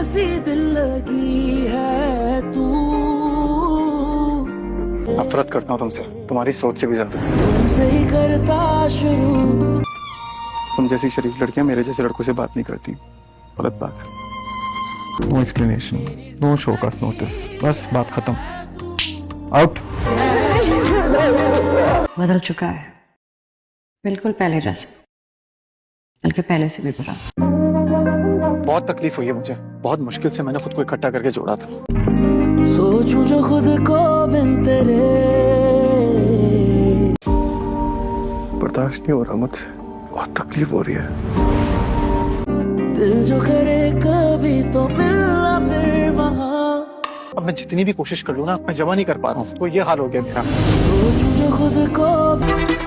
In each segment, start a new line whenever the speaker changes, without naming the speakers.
सी दिल लगी है तू।
नफरत करता हूँ तुमसे, तुम्हारी सोच से भी ज्यादा।
तुमसे ही करता शुरू।
तुम जैसी शरीफ लड़कियां मेरे जैसे लड़कों से बात नहीं करती, गलत बात है। No explanation, no show cause notice, बस बात खत्म। आउट।
बदल चुका है, बिल्कुल पहले जैसे, बल्कि पहले से भी बुरा।
बहुत तकलीफ हुई है मुझे, बहुत मुश्किल से मैंने खुद को इकट्ठा करके जोड़ा था।
सोचूं जो खुद को बिन तेरे।
बर्दाश्त नहीं हो रहा मुझसे, बहुत तकलीफ हो रही है।
दिल जो करे कभी तो मिलना फिर वहाँ।
अब मैं जितनी भी कोशिश कर लूँ ना, मैं जमा नहीं कर पा रहा हूँ, तो ये हाल हो गया मेरा।
सोचूं जो खुद को।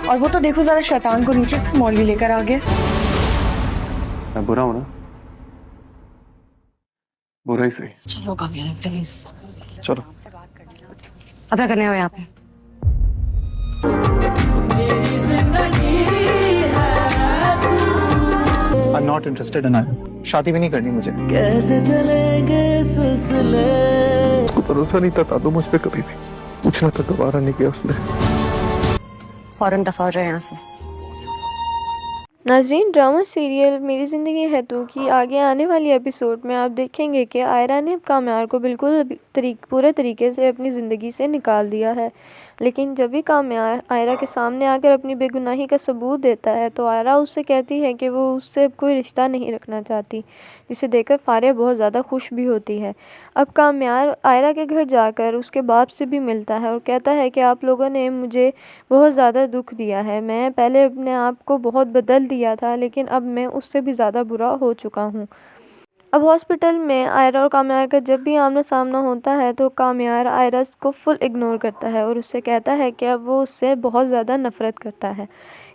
और वो तो देखो जरा शैतान को नीचे मौलवी लेकर आ गया।
मैं बुरा हूँ ना, बुरा ही सही।
चलो कामयाब प्लीज।
चलो।
अब क्या करने हो यहाँ पे?
I'm not interested in शादी भी नहीं करनी मुझे।
कैसे चलेंगे सिलसिले।
भरोसा नहीं था तो मुझ पे कभी भी, पूछना था दोबारा नहीं किया उसने।
फौरन दफा हो जाए यहाँ से।
नाजरीन, ड्रामा सीरियल मेरी ज़िंदगी है तू की आगे आने वाली एपिसोड में आप देखेंगे कि आयरा ने काम्यार को बिल्कुल पूरे तरीके से अपनी ज़िंदगी से निकाल दिया है। लेकिन जब भी काम्यार आयरा के सामने आकर अपनी बेगुनाही का सबूत देता है तो आयरा उससे कहती है कि वो उससे अब कोई रिश्ता नहीं रखना चाहती, जिसे देखकर फारिया बहुत ज़्यादा खुश भी होती है। अब काम्यार आयरा के घर जाकर उसके बाप से भी मिलता है और कहता है कि आप लोगों ने मुझे बहुत ज़्यादा दुख दिया है। मैं पहले अपने आप को बहुत बदल दिया था, लेकिन अब मैं उससे भी ज़्यादा बुरा हो चुका हूँ। अब हॉस्पिटल में आयरा और काम्यार का जब भी आमना सामना होता है तो काम्यार आयरा को फुल इग्नोर करता है और उससे कहता है कि अब वो उससे बहुत ज़्यादा नफ़रत करता है।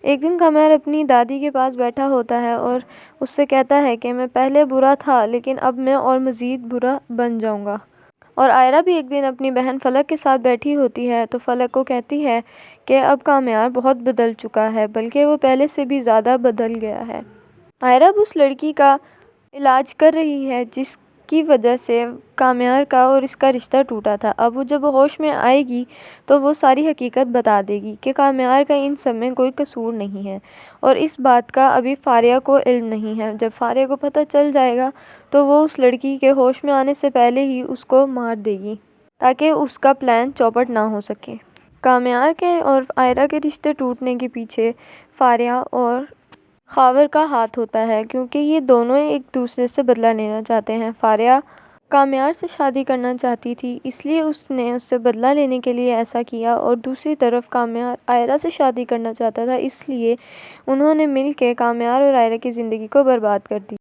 एक दिन काम्यार अपनी दादी के पास बैठा होता है और उससे कहता है कि मैं पहले बुरा था, लेकिन अब मैं और मज़ीद बुरा बन जाऊँगा। और आयरा भी एक दिन अपनी बहन फलक के साथ बैठी होती है तो फलक को कहती है कि अब काम्यार बहुत बदल चुका है, बल्कि वो पहले से भी ज़्यादा बदल गया है। आयरा अब उस लड़की का इलाज कर रही है जिसकी वजह से काम्यार का और इसका रिश्ता टूटा था। अब वो जब होश में आएगी तो वो सारी हकीकत बता देगी कि काम्यार का इन सब में कोई कसूर नहीं है, और इस बात का अभी फारिया को इल्म नहीं है। जब फारिया को पता चल जाएगा तो वो उस लड़की के होश में आने से पहले ही उसको मार देगी ताकि उसका प्लान चौपट ना हो सके। काम्यार के और आयरा के रिश्ते टूटने के पीछे फारिया और खावर का हाथ होता है, क्योंकि ये दोनों एक दूसरे से बदला लेना चाहते हैं। फारिया काम्यार से शादी करना चाहती थी, इसलिए उसने उससे बदला लेने के लिए ऐसा किया, और दूसरी तरफ काम्यार आयरा से शादी करना चाहता था, इसलिए उन्होंने मिल के काम्यार और आयरा की ज़िंदगी को बर्बाद कर दिया।